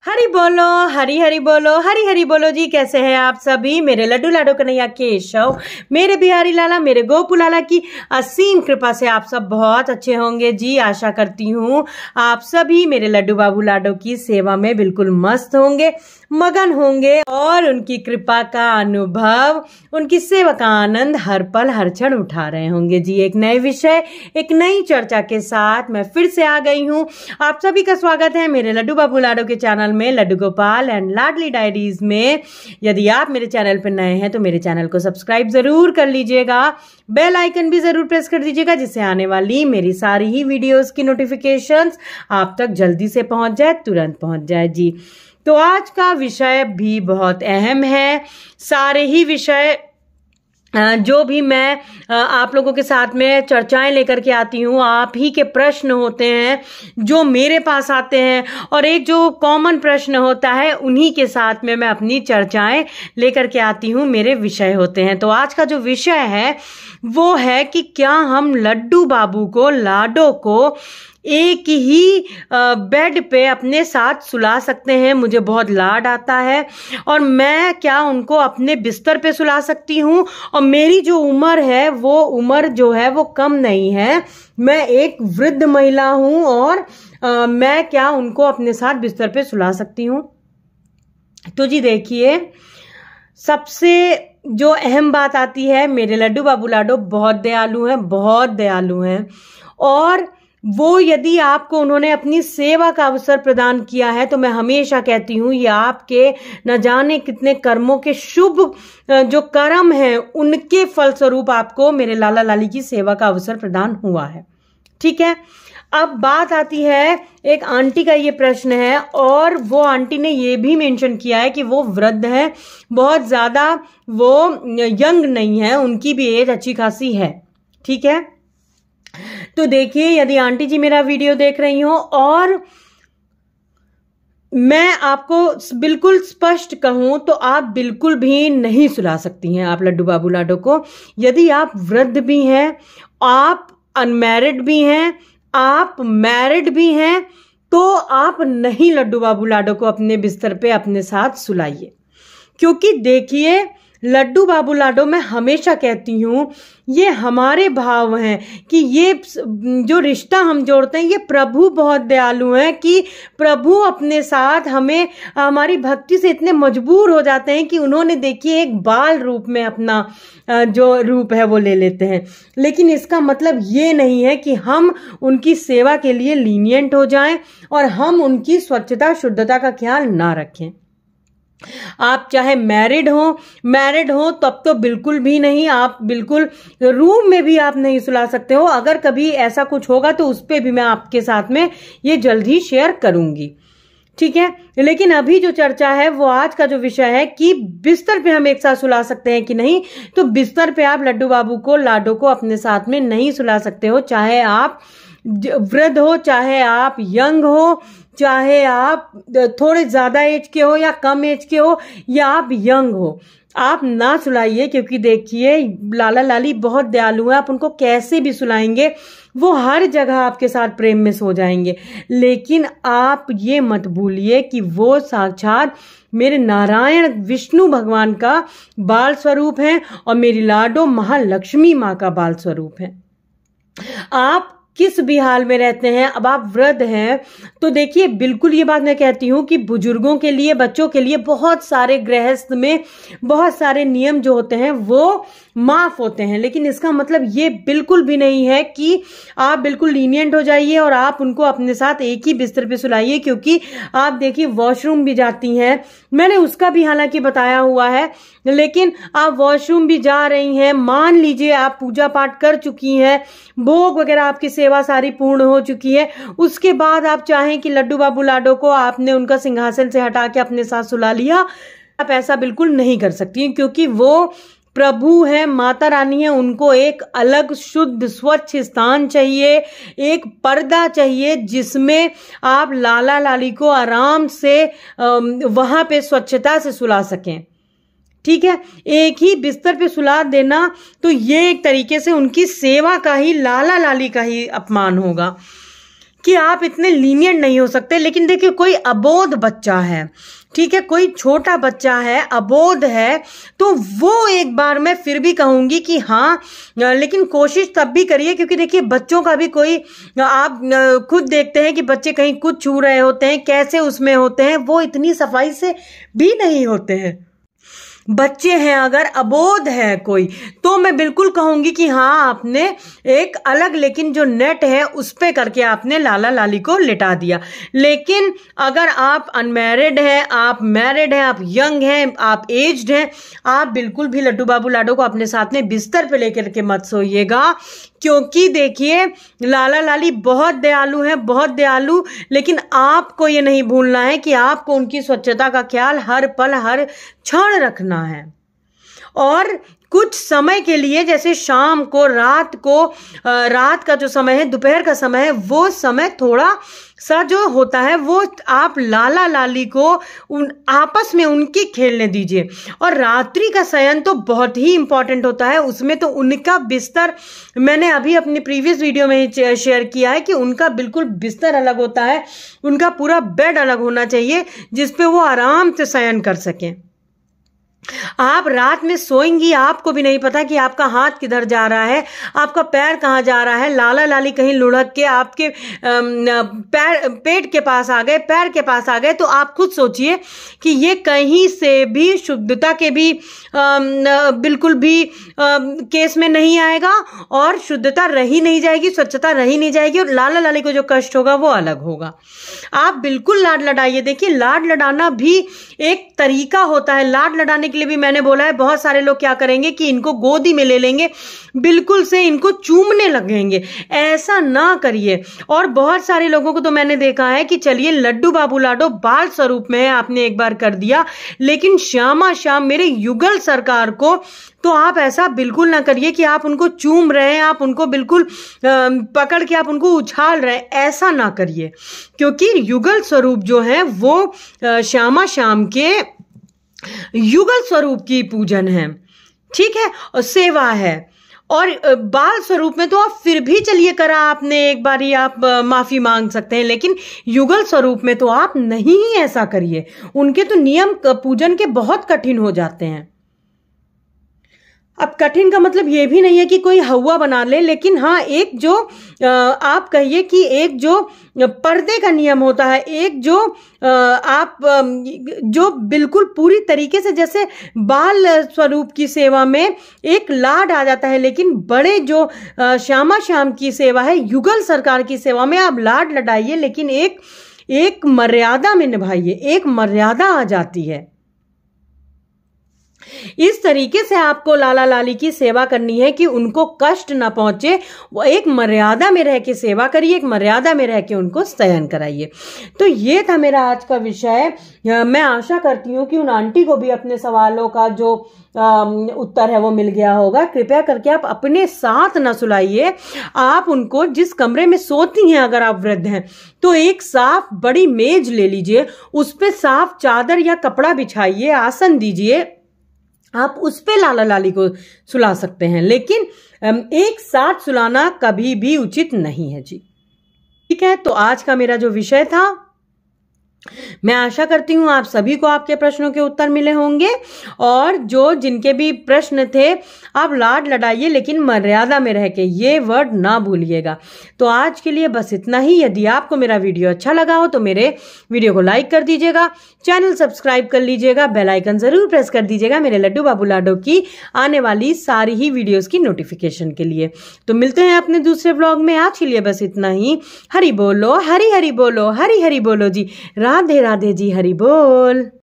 हरी बोलो, हरी हरी बोलो, हरी हरी बोलो जी। कैसे हैं आप सभी? मेरे लड्डू लाडो कन्हैया केशव, मेरे बिहारी लाला, मेरे गोपू लाला की असीम कृपा से आप सब बहुत अच्छे होंगे जी। आशा करती हूँ आप सभी मेरे लड्डू बाबू लाडो की सेवा में बिल्कुल मस्त होंगे, मगन होंगे और उनकी कृपा का अनुभव, उनकी सेवा का आनंद हर पल हर क्षण उठा रहे होंगे जी। एक नए विषय, एक नई चर्चा के साथ मैं फिर से आ गई हूँ। आप सभी का स्वागत है मेरे लड्डू बाबू लाडो के चैनल में, लड्डू गोपाल एंड लाडली डायरीज में। यदि आप मेरे चैनल पर नए हैं तो मेरे चैनल को सब्सक्राइब जरूर कर लीजिएगा, बेल आइकन भी जरूर प्रेस कर दीजिएगा, जिससे आने वाली मेरी सारी ही वीडियोस की नोटिफिकेशंस आप तक जल्दी से पहुंच जाए, तुरंत पहुंच जाए जी। तो आज का विषय भी बहुत अहम है। सारे ही विषय जो भी मैं आप लोगों के साथ में चर्चाएं लेकर के आती हूँ, आप ही के प्रश्न होते हैं जो मेरे पास आते हैं, और एक जो कॉमन प्रश्न होता है उन्हीं के साथ में मैं अपनी चर्चाएं लेकर के आती हूँ, मेरे विषय होते हैं। तो आज का जो विषय है वो है कि क्या हम लड्डू बाबू को, लाडो को एक ही बेड पे अपने साथ सुला सकते हैं? मुझे बहुत लाड आता है और मैं क्या उनको अपने बिस्तर पे सुला सकती हूँ? और मेरी जो उम्र है वो उम्र जो है वो कम नहीं है, मैं एक वृद्ध महिला हूँ, और मैं क्या उनको अपने साथ बिस्तर पे सुला सकती हूँ? तो जी देखिए, सबसे जो अहम बात आती है, मेरे लड्डू बाबू लाडो बहुत दयालु हैं, बहुत दयालु हैं, और वो यदि आपको उन्होंने अपनी सेवा का अवसर प्रदान किया है तो मैं हमेशा कहती हूँ ये आपके न जाने कितने कर्मों के शुभ जो कर्म हैं उनके फलस्वरूप आपको मेरे लाला लाली की सेवा का अवसर प्रदान हुआ है। ठीक है, अब बात आती है, एक आंटी का ये प्रश्न है, और वो आंटी ने ये भी मेंशन किया है कि वो वृद्ध है, बहुत ज्यादा वो यंग नहीं है, उनकी भी एज अच्छी खासी है। ठीक है, तो देखिए, यदि आंटी जी मेरा वीडियो देख रही हो और मैं आपको बिल्कुल स्पष्ट कहूं तो आप बिल्कुल भी नहीं सुला सकती हैं आप लड्डू बाबू लाडो को। यदि आप वृद्ध भी हैं, आप अनमैरिड भी हैं, आप मैरिड भी हैं, तो आप नहीं लड्डू बाबू लाडो को अपने बिस्तर पे अपने साथ सुलाइए। क्योंकि देखिए, लड्डू बाबू लाडो मैं हमेशा कहती हूँ ये हमारे भाव हैं कि ये जो रिश्ता हम जोड़ते हैं, ये प्रभु बहुत दयालु हैं कि प्रभु अपने साथ हमें हमारी भक्ति से इतने मजबूर हो जाते हैं कि उन्होंने देखिए एक बाल रूप में अपना जो रूप है वो ले लेते हैं। लेकिन इसका मतलब ये नहीं है कि हम उनकी सेवा के लिए लीनियंट हो जाएं और हम उनकी स्वच्छता शुद्धता का ख्याल ना रखें। आप चाहे मैरिड हो तब तो बिल्कुल भी नहीं, आप बिल्कुल रूम में भी आप नहीं सुला सकते हो। अगर कभी ऐसा कुछ होगा तो उस पे भी मैं आपके साथ में ये जल्द ही शेयर करूंगी। ठीक है, लेकिन अभी जो चर्चा है वो आज का जो विषय है कि बिस्तर पे हम एक साथ सुला सकते हैं कि नहीं। तो बिस्तर पे आप लड्डू बाबू को, लाडो को अपने साथ में नहीं सुला सकते हो, चाहे आप वृद्ध हो, चाहे आप यंग हो, चाहे आप थोड़े ज्यादा एज के हो या कम एज के हो, या आप यंग हो, आप ना सुलाइए। क्योंकि देखिए, लाला लाली बहुत दयालु है, आप उनको कैसे भी सुलाएंगे वो हर जगह आपके साथ प्रेम में सो जाएंगे। लेकिन आप ये मत भूलिए कि वो साक्षात मेरे नारायण विष्णु भगवान का बाल स्वरूप है और मेरी लाडो महालक्ष्मी माँ का बाल स्वरूप है। आप किस भी हाल में रहते हैं, अब आप वृद्ध हैं तो देखिए, बिल्कुल ये बात मैं कहती हूं कि बुजुर्गों के लिए, बच्चों के लिए बहुत सारे गृहस्थ में बहुत सारे नियम जो होते हैं वो माफ होते हैं। लेकिन इसका मतलब ये बिल्कुल भी नहीं है कि आप बिल्कुल लीनियंट हो जाइए और आप उनको अपने साथ एक ही बिस्तर पे सुलाइए। क्योंकि आप देखिए, वॉशरूम भी जाती हैं, मैंने उसका भी हालांकि बताया हुआ है, लेकिन आप वॉशरूम भी जा रही हैं, मान लीजिए आप पूजा पाठ कर चुकी हैं, भोग वगैरह आपकी सेवा सारी पूर्ण हो चुकी है, उसके बाद आप चाहें कि लड्डू बाबू लाडो को आपने उनका सिंहासन से हटा के अपने साथ सुला लिया, आप ऐसा बिल्कुल नहीं कर सकती। क्योंकि वो प्रभु है, माता रानी है, उनको एक अलग शुद्ध स्वच्छ स्थान चाहिए, एक पर्दा चाहिए जिसमें आप लाला लाली को आराम से वहां पे स्वच्छता से सुला सकें। ठीक है, एक ही बिस्तर पे सुला देना तो ये एक तरीके से उनकी सेवा का ही, लाला लाली का ही अपमान होगा। कि आप इतने लीनियंट नहीं हो सकते। लेकिन देखिए, कोई अबोध बच्चा है, ठीक है, कोई छोटा बच्चा है, अबोध है, तो वो एक बार मैं फिर भी कहूंगी कि हाँ, लेकिन कोशिश तब भी करिए, क्योंकि देखिए बच्चों का भी कोई, आप खुद देखते हैं कि बच्चे कहीं कुछ छू रहे होते हैं, कैसे उसमें होते हैं, वो इतनी सफाई से भी नहीं होते हैं। बच्चे हैं, अगर अबोध है कोई, तो मैं बिल्कुल कहूंगी कि हाँ, आपने एक अलग, लेकिन जो नेट है उस पे करके आपने लाला लाली को लिटा दिया। लेकिन अगर आप अनमैरिड हैं, आप मैरिड हैं, आप यंग हैं, आप एज्ड हैं, आप बिल्कुल भी लड्डू बाबू लाडो को अपने साथ में बिस्तर पे लेकर के मत सोइएगा, क्योंकि देखिए लाला लाली बहुत दयालु हैं, बहुत दयालु। लेकिन आपको ये नहीं भूलना है कि आपको उनकी स्वच्छता का ख्याल हर पल हर क्षण रखना है। और कुछ समय के लिए, जैसे शाम को, रात को, रात का जो समय है, दोपहर का समय है, वो समय थोड़ा सा जो होता है वो आप लाला लाली को आपस में उनकी खेलने दीजिए। और रात्रि का शयन तो बहुत ही इंपॉर्टेंट होता है, उसमें तो उनका बिस्तर, मैंने अभी अपनी प्रीवियस वीडियो में शेयर किया है कि उनका बिल्कुल बिस्तर अलग होता है, उनका पूरा बेड अलग होना चाहिए जिसपे वो आराम से शयन कर सकें। आप रात में सोएंगी, आपको भी नहीं पता कि आपका हाथ किधर जा रहा है, आपका पैर कहाँ जा रहा है। लाला लाली कहीं लुढ़क के आपके पेट के पास आ गए, पैर के पास आ गए, तो आप खुद सोचिए कि ये कहीं से भी शुद्धता के भी बिल्कुल भी केस में नहीं आएगा, और शुद्धता रही नहीं जाएगी, स्वच्छता रही नहीं जाएगी, और लाला लाली को जो कष्ट होगा वो अलग होगा। आप बिल्कुल लाड लडाइए। देखिए, लाड लडाना भी एक तरीका होता है। लाड लडाने के लिए भी मैंने बोला है, बहुत सारे लोग क्या करेंगे कि इनको गोदी में ले लेंगे, बिल्कुल से इनको चूमने लगेंगे। ऐसा ना करिए। और बहुत सारे लोगों को तो मैंने देखा है कि चलिए लड्डू बाबू लाडो बाल स्वरूप में है, आपने एक बार कर दिया, लेकिन श्यामा श्याम मेरे युगल सरकार को तो आप ऐसा बिल्कुल ना करिए कि आप उनको चूम रहे हैं, आप उनको बिल्कुल पकड़ के आप उनको उछाल रहे हैं। ऐसा ना करिए, क्योंकि युगल स्वरूप जो है वो श्यामा श्याम के युगल स्वरूप की पूजन है, ठीक है, और सेवा है। और बाल स्वरूप में तो आप फिर भी चलिए करा आपने एक बारी, आप माफी मांग सकते हैं, लेकिन युगल स्वरूप में तो आप नहीं ही ऐसा करिए। उनके तो नियम पूजन के बहुत कठिन हो जाते हैं। अब कठिन का मतलब ये भी नहीं है कि कोई हवा बना ले, लेकिन हाँ, एक जो आप कहिए कि एक जो पर्दे का नियम होता है, एक जो आप जो बिल्कुल पूरी तरीके से, जैसे बाल स्वरूप की सेवा में एक लाड आ जाता है, लेकिन बड़े जो श्यामा श्याम की सेवा है, युगल सरकार की सेवा में आप लाड लडाइए, लेकिन एक मर्यादा में निभाइए। एक मर्यादा आ जाती है। इस तरीके से आपको लाला लाली की सेवा करनी है कि उनको कष्ट ना पहुंचे। वो एक मर्यादा में रह के सेवा करिए, एक मर्यादा में रह के उनको शयन कराइए। तो ये था मेरा आज का विषय। मैं आशा करती हूँ कि उन आंटी को भी अपने सवालों का जो उत्तर है वो मिल गया होगा। कृपया करके आप अपने साथ ना सुलाइए। आप उनको जिस कमरे में सोती हैं, अगर आप वृद्ध हैं, तो एक साफ बड़ी मेज ले लीजिए, उस पे साफ चादर या कपड़ा बिछाइए, आसन दीजिए, आप उस पे लाला लाली को सुला सकते हैं, लेकिन एक साथ सुलाना कभी भी उचित नहीं है जी। ठीक है, तो आज का मेरा जो विषय था, मैं आशा करती हूं आप सभी को आपके प्रश्नों के उत्तर मिले होंगे, और जो जिनके भी प्रश्न थे, आप लाड लडाइए, लेकिन मर्यादा में रह के, ये वर्ड ना भूलिएगा। तो आज के लिए बस इतना ही। यदि आपको मेरा वीडियो अच्छा लगा हो तो मेरे वीडियो को लाइक कर दीजिएगा, चैनल सब्सक्राइब कर लीजिएगा, बेल आइकन जरूर प्रेस कर दीजिएगा मेरे लड्डू बाबू लाडो की आने वाली सारी ही वीडियोस की नोटिफिकेशन के लिए। तो मिलते हैं अपने दूसरे व्लॉग में। आज के लिए बस इतना ही। हरि बोलो, हरि हरि बोलो, हरि हरि बोलो जी। राधे राधे जी, हरि बोल।